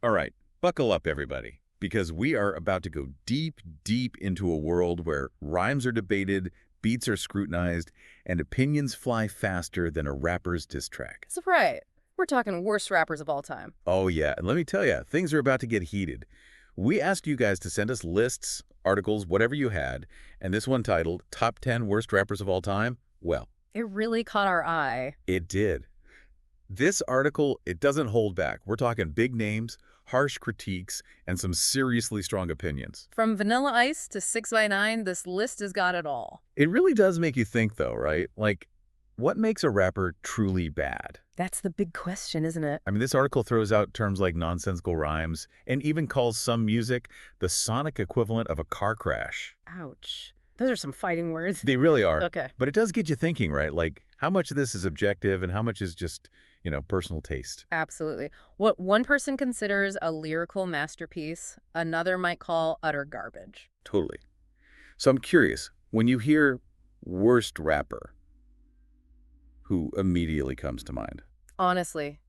All right, buckle up, everybody, because we are about to go deep, deep into a world where rhymes are debated, beats are scrutinized, and opinions fly faster than a rapper's diss track. That's right. We're talking worst rappers of all time. Oh, yeah, and let me tell you, things are about to get heated. We asked you guys to send us lists, articles, whatever you had, and this one titled Top 10 Worst Rappers of All Time, well, It really caught our eye. it did. This article, it doesn't hold back. We're talking big names, harsh critiques, and some seriously strong opinions. From Vanilla Ice to 6ix9ine, this list has got it all. It really does make you think, though, right? Like, what makes a rapper truly bad? That's the big question, isn't it? I mean, this article throws out terms like nonsensical rhymes and even calls some music the sonic equivalent of a car crash. Ouch. Those are some fighting words. They really are. Okay. But it does get you thinking, right? Like, how much of this is objective and how much is just, personal taste? Absolutely. What one person considers a lyrical masterpiece, another might call utter garbage. Totally. So I'm curious, when you hear worst rapper, who immediately comes to mind? Honestly,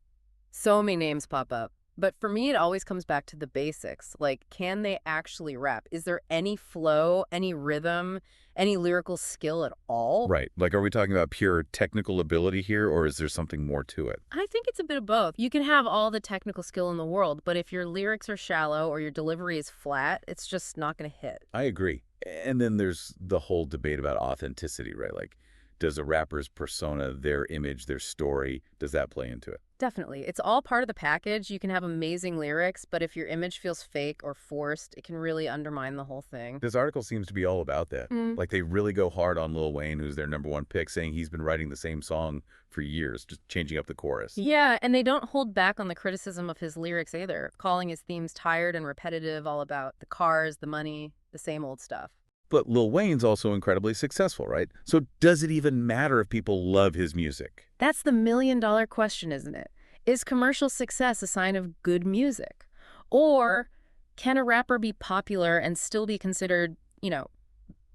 so many names pop up. But for me, it always comes back to the basics. Like, can they actually rap? Is there any flow, any rhythm, any lyrical skill at all? Right. Like, are we talking about pure technical ability here, or is there something more to it? I think it's a bit of both. You can have all the technical skill in the world, but if your lyrics are shallow or your delivery is flat, it's just not going to hit. I agree. And then there's the whole debate about authenticity, right? Like, does a rapper's persona, their image, their story, does that play into it? Definitely. It's all part of the package. You can have amazing lyrics, but if your image feels fake or forced, it can really undermine the whole thing. This article seems to be all about that. Mm. Like, they really go hard on Lil Wayne, who's their #1 pick, saying he's been writing the same song for years, just changing up the chorus. Yeah, and they don't hold back on the criticism of his lyrics either, calling his themes tired and repetitive, all about the cars, the money, the same old stuff. But Lil Wayne's also incredibly successful, right? So does it even matter if people love his music? That's the million-dollar question, isn't it? Is commercial success a sign of good music? Or can a rapper be popular and still be considered,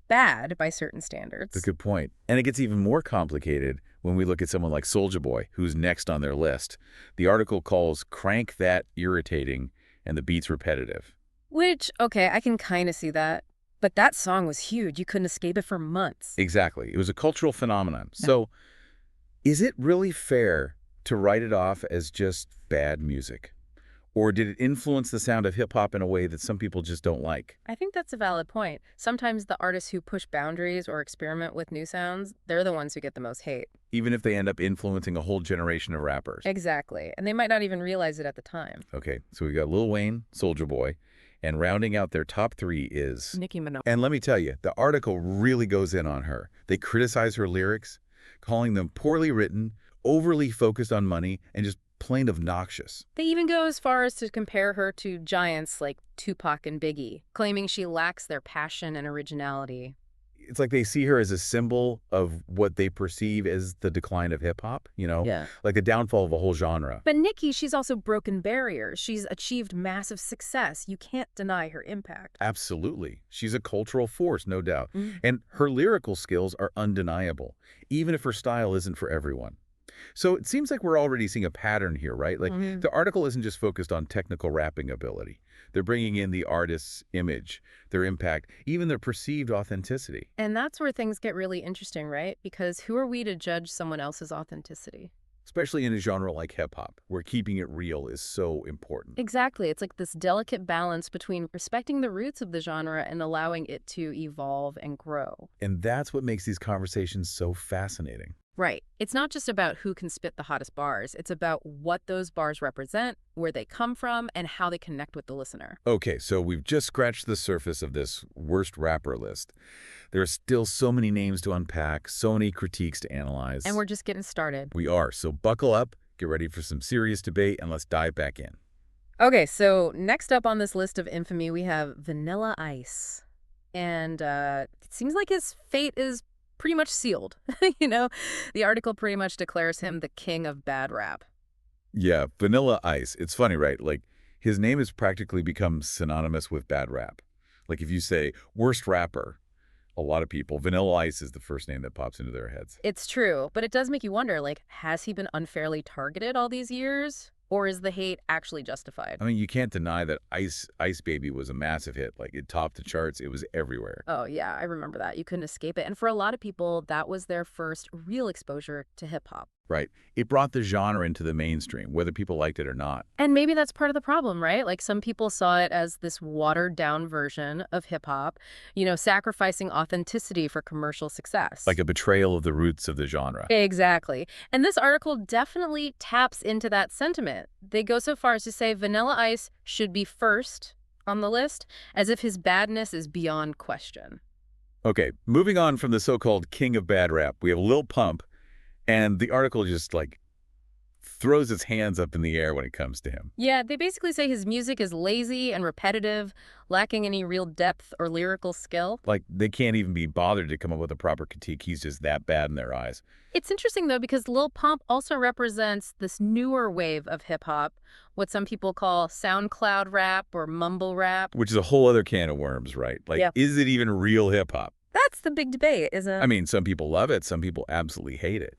bad by certain That's a standards? good point. And it gets even more complicated when we look at someone like Soulja Boy, who's next on their list. The article calls Crank That irritating and the beat's repetitive. Which, okay, I can kind of see that. But that song was huge. You couldn't escape it for months. Exactly. It was a cultural phenomenon. Yeah. So is it really fair to write it off as just bad music? Or did it influence the sound of hip-hop in a way that some people just don't like? I think that's a valid point. Sometimes the artists who push boundaries or experiment with new sounds, they're the ones who get the most hate. Even if they end up influencing a whole generation of rappers. Exactly. And they might not even realize it at the time. Okay, so we got Lil Wayne, Soulja Boy, and rounding out their top 3 is... Nicki Minaj. And let me tell you, the article really goes in on her. They criticize her lyrics, calling them poorly written, overly focused on money, and just plain obnoxious. They even go as far as to compare her to giants like Tupac and Biggie, claiming she lacks their passion and originality. It's like they see her as a symbol of what they perceive as the decline of hip-hop, Yeah. like the downfall of a whole genre. But Nicki, she's also broken barriers. She's achieved massive success. You can't deny her impact. Absolutely. She's a cultural force, no doubt. Mm. And her lyrical skills are undeniable, even if her style isn't for everyone. So it seems like we're already seeing a pattern here, right? Like Mhm. the article isn't just focused on technical rapping ability. They're bringing in the artist's image, their impact, even their perceived authenticity. And that's where things get really interesting, right? Because who are we to judge someone else's authenticity? Especially in a genre like hip-hop, where keeping it real is so important. Exactly. It's like this delicate balance between respecting the roots of the genre and allowing it to evolve and grow. And that's what makes these conversations so fascinating. Right. It's not just about who can spit the hottest bars. It's about what those bars represent, where they come from, and how they connect with the listener. Okay, so we've just scratched the surface of this worst rapper list. There are still so many names to unpack, so many critiques to analyze. And we're just getting started. We are, so buckle up, get ready for some serious debate, and let's dive back in. Okay, so next up on this list of infamy, we have Vanilla Ice. And it seems like his fate is pretty much sealed. The article pretty much declares him the king of bad rap. Yeah, Vanilla Ice. It's funny, right? Like, his name has practically become synonymous with bad rap. Like, if you say, worst rapper, a lot of people, Vanilla Ice is the first name that pops into their heads. It's true, but it does make you wonder, has he been unfairly targeted all these years? Or is the hate actually justified? I mean, you can't deny that Ice Baby was a massive hit. Like, it topped the charts. It was everywhere. Oh, yeah, I remember that. You couldn't escape it. And for a lot of people, that was their first real exposure to hip hop. Right. It brought the genre into the mainstream, whether people liked it or not. And maybe that's part of the problem, right? Like some people saw it as this watered down version of hip hop, sacrificing authenticity for commercial success. Like a betrayal of the roots of the genre. Exactly. And this article definitely taps into that sentiment. They go so far as to say Vanilla Ice should be first on the list, as if his badness is beyond question. Okay, moving on from the so-called king of bad rap, we have Lil Pump, and the article just, like, throws its hands up in the air when it comes to him. Yeah, they basically say his music is lazy and repetitive, lacking any real depth or lyrical skill. Like, they can't even be bothered to come up with a proper critique. He's just that bad in their eyes. It's interesting, though, because Lil Pump also represents this newer wave of hip-hop, what some people call SoundCloud rap or mumble rap. Which is a whole other can of worms, right? Like, Yeah. Is it even real hip-hop? That's the big debate, isn't it? I mean, some people love it. Some people absolutely hate it.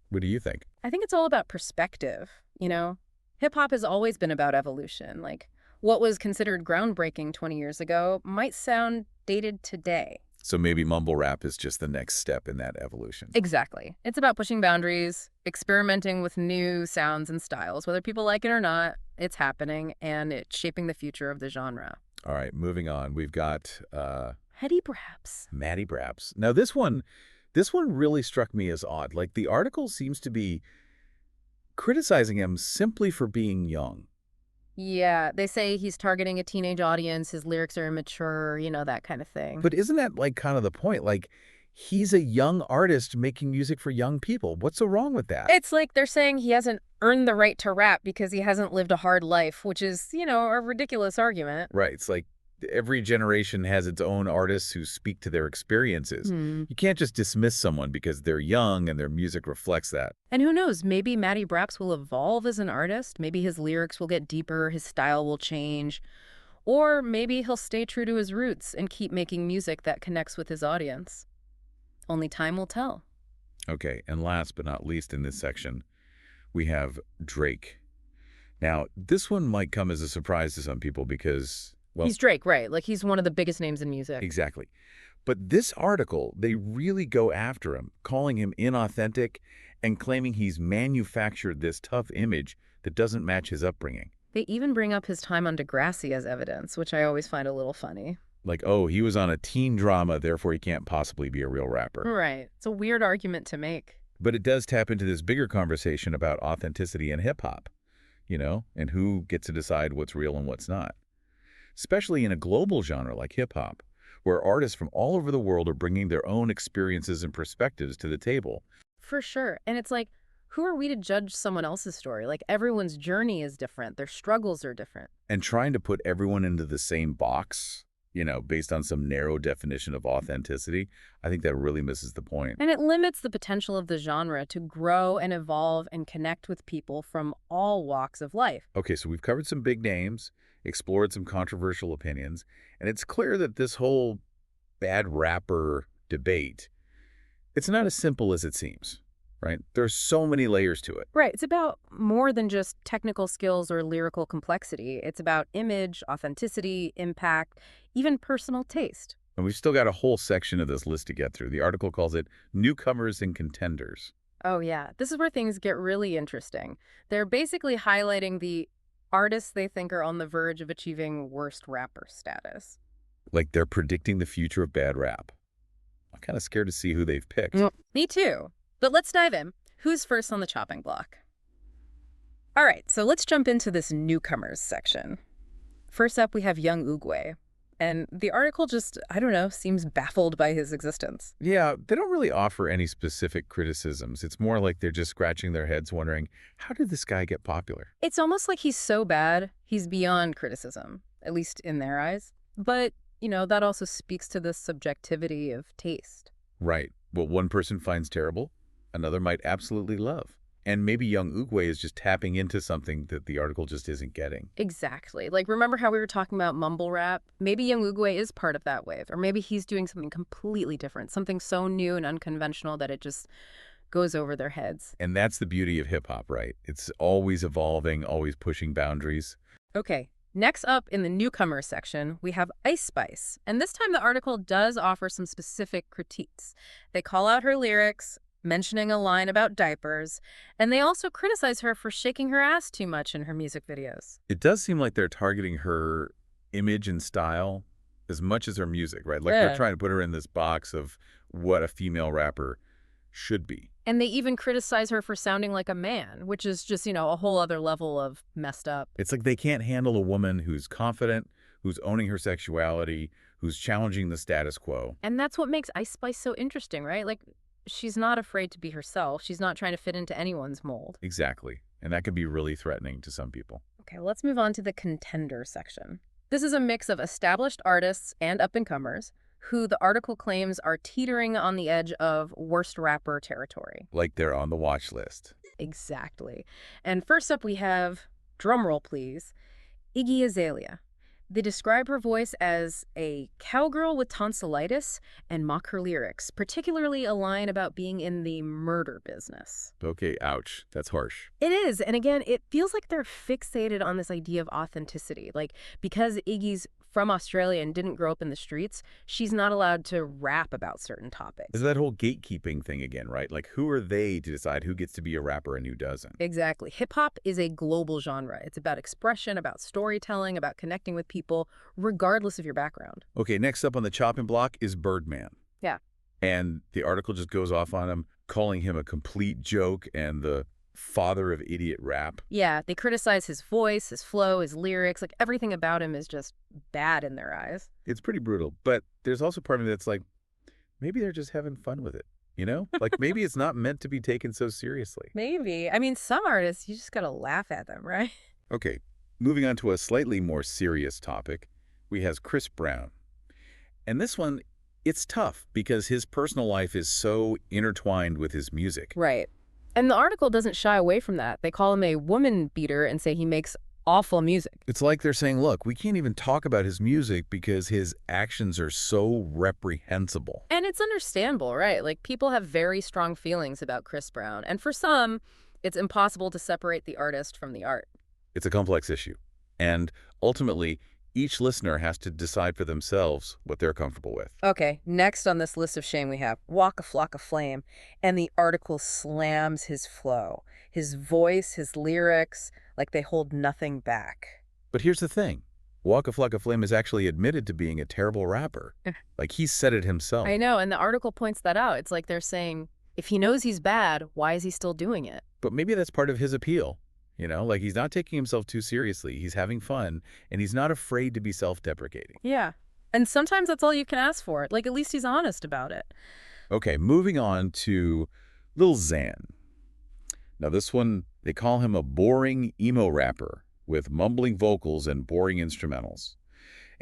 What do you think? I think it's all about perspective, Hip-hop has always been about evolution. Like, what was considered groundbreaking 20 years ago might sound dated today. So maybe mumble rap is just the next step in that evolution. Exactly. It's about pushing boundaries, experimenting with new sounds and styles. Whether people like it or not, it's happening, and it's shaping the future of the genre. All right, moving on. We've got Heady Braps. Matty Braps. Now, this one really struck me as odd. Like, the article seems to be criticizing him simply for being young. Yeah, they say he's targeting a teenage audience, his lyrics are immature, that kind of thing. But isn't that, like, kind of the point? Like, he's a young artist making music for young people. What's so wrong with that? It's like they're saying he hasn't earned the right to rap because he hasn't lived a hard life, which is, a ridiculous argument. Right. It's like every generation has its own artists who speak to their experiences. You can't just dismiss someone because they're young and their music reflects that. And who knows, maybe Matty Braps will evolve as an artist. Maybe his lyrics will get deeper, his style will change. Or maybe he'll stay true to his roots and keep making music that connects with his audience. Only time will tell. Okay, and last but not least in this section, we have Drake. Now, this one might come as a surprise to some people because, well, He's Drake, right? Like, he's one of the biggest names in music. exactly. But this article, they really go after him, calling him inauthentic and claiming he's manufactured this tough image that doesn't match his upbringing. They even bring up his time on Degrassi as evidence, which I always find a little funny. Like, oh, he was on a teen drama, therefore he can't possibly be a real rapper. Right. It's a weird argument to make. But it does tap into this bigger conversation about authenticity in hip-hop, and who gets to decide what's real and what's not. Especially in a global genre like hip-hop, where artists from all over the world are bringing their own experiences and perspectives to the table. For sure. And it's like, who are we to judge someone else's story? Like, everyone's journey is different. Their struggles are different. And trying to put everyone into the same box, based on some narrow definition of authenticity, I think that really misses the point. And it limits the potential of the genre to grow and evolve and connect with people from all walks of life. Okay, so we've covered some big names, explored some controversial opinions, and it's clear that this whole bad rapper debate, it's not as simple as it seems, right? There's so many layers to it. Right. It's about more than just technical skills or lyrical complexity. It's about image, authenticity, impact, even personal taste. And we've still got a whole section of this list to get through. The article calls it Newcomers and Contenders. Oh, yeah. This is where things get really interesting. They're basically highlighting the artists they think are on the verge of achieving worst rapper status. Like they're predicting the future of bad rap. I'm kind of scared to see who they've picked. Me too. But let's dive in. Who's first on the chopping block? All right, so let's jump into this newcomers section. First up, we have Young Oogway. And the article just, I don't know, seems baffled by his existence. Yeah, they don't really offer any specific criticisms. It's more like they're just scratching their heads wondering, how did this guy get popular? It's almost like he's so bad, he's beyond criticism, at least in their eyes. But, that also speaks to the subjectivity of taste. Right. What one person finds terrible, another might absolutely love. And maybe Young Oogway is just tapping into something that the article just isn't getting. Exactly. Like, remember how we were talking about mumble rap? Maybe Young Oogway is part of that wave. Or maybe he's doing something completely different, something so new and unconventional that it just goes over their heads. And that's the beauty of hip-hop, right? It's always evolving, always pushing boundaries. Okay, next up in the newcomer section, we have Ice Spice. And this time the article does offer some specific critiques. They call out her lyrics, mentioning a line about diapers, and they also criticize her for shaking her ass too much in her music videos. It does seem like they're targeting her image and style as much as her music, right? Like they're Yeah. trying to put her in this box of what a female rapper should be. And they even criticize her for sounding like a man, which is just, a whole other level of messed up. It's like they can't handle a woman who's confident, who's owning her sexuality, who's challenging the status quo. And that's what makes Ice Spice so interesting, right? Like, she's not afraid to be herself. She's not trying to fit into anyone's mold. Exactly. And that could be really threatening to some people. Okay, well, let's move on to the contender section. This is a mix of established artists and up-and-comers who the article claims are teetering on the edge of worst rapper territory. Like they're on the watch list. Exactly. And first up we have, drumroll please, Iggy Azalea. They describe her voice as a cowgirl with tonsillitis and mock her lyrics, particularly a line about being in the murder business. Okay, ouch. That's harsh. It is. And again, it feels like they're fixated on this idea of authenticity. Like, because Iggy's from Australia and didn't grow up in the streets, she's not allowed to rap about certain topics. Is that whole gatekeeping thing again, right? Like, who are they to decide who gets to be a rapper and who doesn't? Exactly. Hip-hop is a global genre. It's about expression, about storytelling, about connecting with people, regardless of your background. Okay, next up on the chopping block is Birdman. Yeah. And the article just goes off on him, calling him a complete joke and the father of idiot rap. Yeah, they criticize his voice, his flow, his lyrics. Like, everything about him is just bad in their eyes. It's pretty brutal, but there's also part of me that's like, maybe they're just having fun with it, you know? Like, maybe it's not meant to be taken so seriously. Maybe. I mean, some artists, you just gotta laugh at them, right? Okay, moving on to a slightly more serious topic, we have Chris Brown. And this one, it's tough because his personal life is so intertwined with his music. Right. And the article doesn't shy away from that. They call him a woman beater and say he makes awful music. It's like they're saying, look, we can't even talk about his music because his actions are so reprehensible. And it's understandable, right? Like, people have very strong feelings about Chris Brown. And for some, it's impossible to separate the artist from the art. It's a complex issue. And ultimately, each listener has to decide for themselves what they're comfortable with. Okay, next on this list of shame we have Waka Flocka Flame, and the article slams his flow, his voice, his lyrics, like they hold nothing back. But here's the thing. Waka Flocka Flame is actually admitted to being a terrible rapper. Like, he said it himself. I know, and the article points that out. It's like they're saying, if he knows he's bad, why is he still doing it? But maybe that's part of his appeal. You know, like, he's not taking himself too seriously. He's having fun, and he's not afraid to be self-deprecating. Yeah, and sometimes that's all you can ask for. Like, at least he's honest about it. Okay, moving on to Lil Xan. Now, this one, they call him a boring emo rapper with mumbling vocals and boring instrumentals.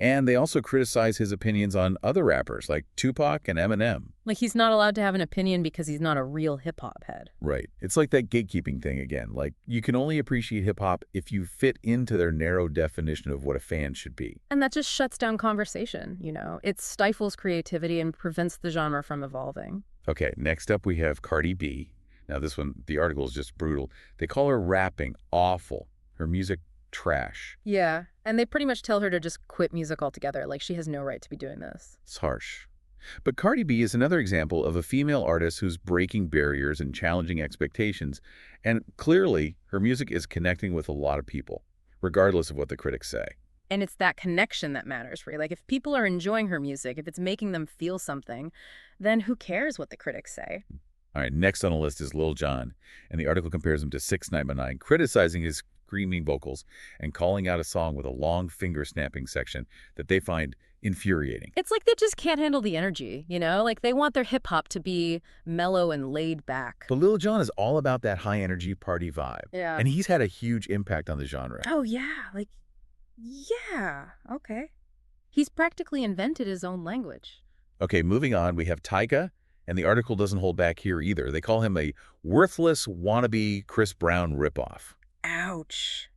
And they also criticize his opinions on other rappers like Tupac and Eminem. Like, he's not allowed to have an opinion because he's not a real hip-hop head. Right. It's like that gatekeeping thing again. Like, you can only appreciate hip-hop if you fit into their narrow definition of what a fan should be. And that just shuts down conversation, It stifles creativity and prevents the genre from evolving. Okay, next up we have Cardi B. Now, this one, the article is just brutal. They call her rapping awful. Her music trash. Yeah, and they pretty much tell her to just quit music altogether, like she has no right to be doing this. It's harsh. But Cardi B is another example of a female artist who's breaking barriers and challenging expectations, and clearly her music is connecting with a lot of people, regardless of what the critics say. And it's that connection that matters for you. Like, if people are enjoying her music, if it's making them feel something, then who cares what the critics say? All right, next on the list is Lil Jon, and the article compares him to 6ix9ine, criticizing his screaming vocals and calling out a song with a long finger-snapping section that they find infuriating. It's like they just can't handle the energy, Like, they want their hip-hop to be mellow and laid back. But Lil Jon is all about that high-energy party vibe. Yeah. And he's had a huge impact on the genre. Oh, yeah. Yeah. Okay. He's practically invented his own language. Okay, moving on, we have Tyga, and the article doesn't hold back here either. They call him a worthless wannabe Chris Brown ripoff. Ouch.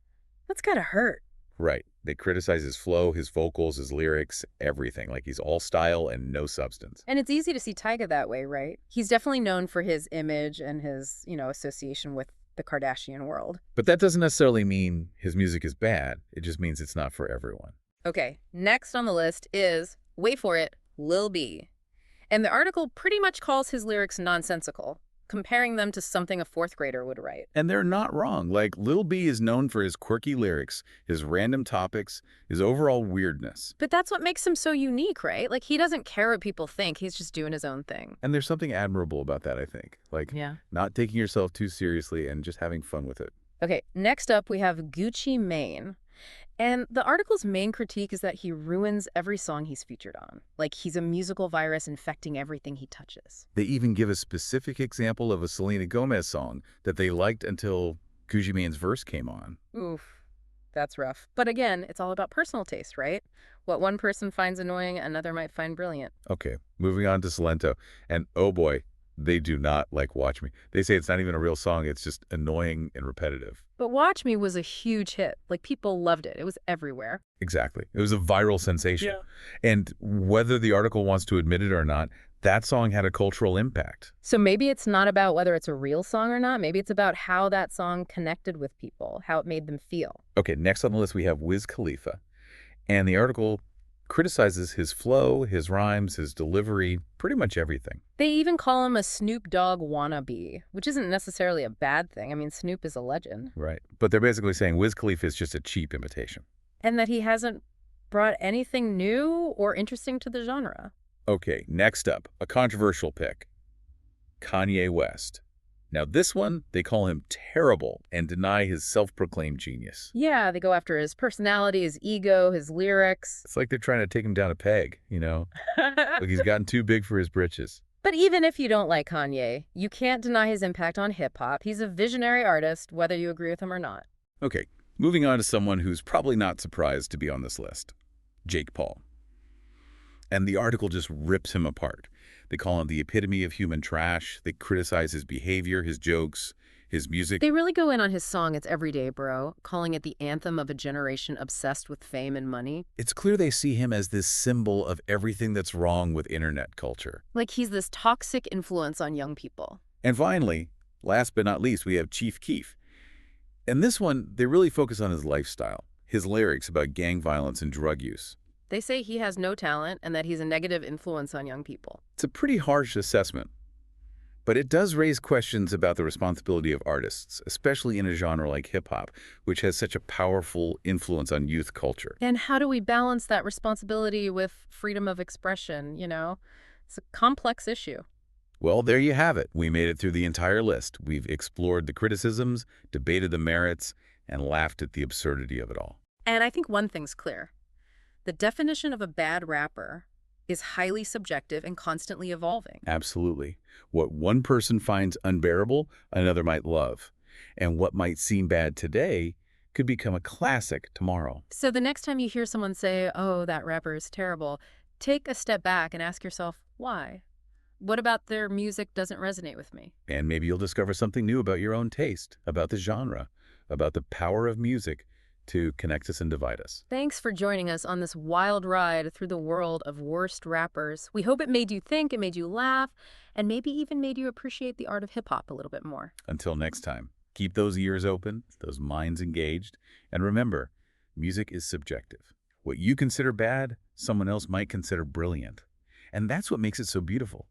That's gotta hurt. Right. They criticize his flow, his vocals, his lyrics, everything. Like he's all style and no substance. And it's easy to see Tyga that way, right? He's definitely known for his image and his, association with the Kardashian world. But that doesn't necessarily mean his music is bad. It just means it's not for everyone. Okay, next on the list is, wait for it, Lil B. And the article pretty much calls his lyrics nonsensical, comparing them to something a fourth grader would write. And they're not wrong. Like, Lil B is known for his quirky lyrics, his random topics, his overall weirdness. But that's what makes him so unique, right? Like, he doesn't care what people think. He's just doing his own thing. And there's something admirable about that, I think. Like, Yeah. not taking yourself too seriously and just having fun with it. Okay, next up we have Gucci Mane. And the article's main critique is that he ruins every song he's featured on. Like, he's a musical virus infecting everything he touches. They even give a specific example of a Selena Gomez song that they liked until Gucci Mane's verse came on. Oof, that's rough. But again, it's all about personal taste, right? What one person finds annoying, another might find brilliant. Okay, moving on to Salento. And oh boy, they do not like Watch Me. They say it's not even a real song, it's just annoying and repetitive. But Watch Me was a huge hit. Like, people loved it. It was everywhere. Exactly. It was a viral sensation. Yeah. And whether the article wants to admit it or not, that song had a cultural impact. So maybe it's not about whether it's a real song or not. Maybe it's about how that song connected with people, how it made them feel. Okay, next on the list we have Wiz Khalifa. And the article criticizes his flow, his rhymes, his delivery, pretty much everything. They even call him a Snoop Dogg wannabe, which isn't necessarily a bad thing. I mean, Snoop is a legend. Right. But they're basically saying Wiz Khalifa is just a cheap imitation. And that he hasn't brought anything new or interesting to the genre. Okay, next up, a controversial pick. Kanye West. Now this one, they call him terrible and deny his self-proclaimed genius. Yeah, they go after his personality, his ego, his lyrics. It's like they're trying to take him down a peg, you know? Like he's gotten too big for his britches. But even if you don't like Kanye, you can't deny his impact on hip-hop. He's a visionary artist, whether you agree with him or not. Okay, moving on to someone who's probably not surprised to be on this list. Jake Paul. And the article just rips him apart. They call him the epitome of human trash. They criticize his behavior, his jokes, his music. They really go in on his song, It's Everyday Bro, calling it the anthem of a generation obsessed with fame and money. It's clear they see him as this symbol of everything that's wrong with internet culture. Like he's this toxic influence on young people. And finally, last but not least, we have Chief Keef. And this one, they really focus on his lifestyle, his lyrics about gang violence and drug use. They say he has no talent and that he's a negative influence on young people. It's a pretty harsh assessment, but it does raise questions about the responsibility of artists, especially in a genre like hip-hop, which has such a powerful influence on youth culture. And how do we balance that responsibility with freedom of expression, It's a complex issue. Well, there you have it. We made it through the entire list. We've explored the criticisms, debated the merits, and laughed at the absurdity of it all. And I think one thing's clear. The definition of a bad rapper is highly subjective and constantly evolving. Absolutely. What one person finds unbearable, another might love. And what might seem bad today could become a classic tomorrow. So the next time you hear someone say, oh, that rapper is terrible, take a step back and ask yourself, why? What about their music doesn't resonate with me? And maybe you'll discover something new about your own taste, about the genre, about the power of music to connect us and divide us. Thanks for joining us on this wild ride through the world of worst rappers. We hope it made you think, it made you laugh, and maybe even made you appreciate the art of hip-hop a little bit more. Until next time, keep those ears open, those minds engaged, and remember, music is subjective. What you consider bad, someone else might consider brilliant. And that's what makes it so beautiful.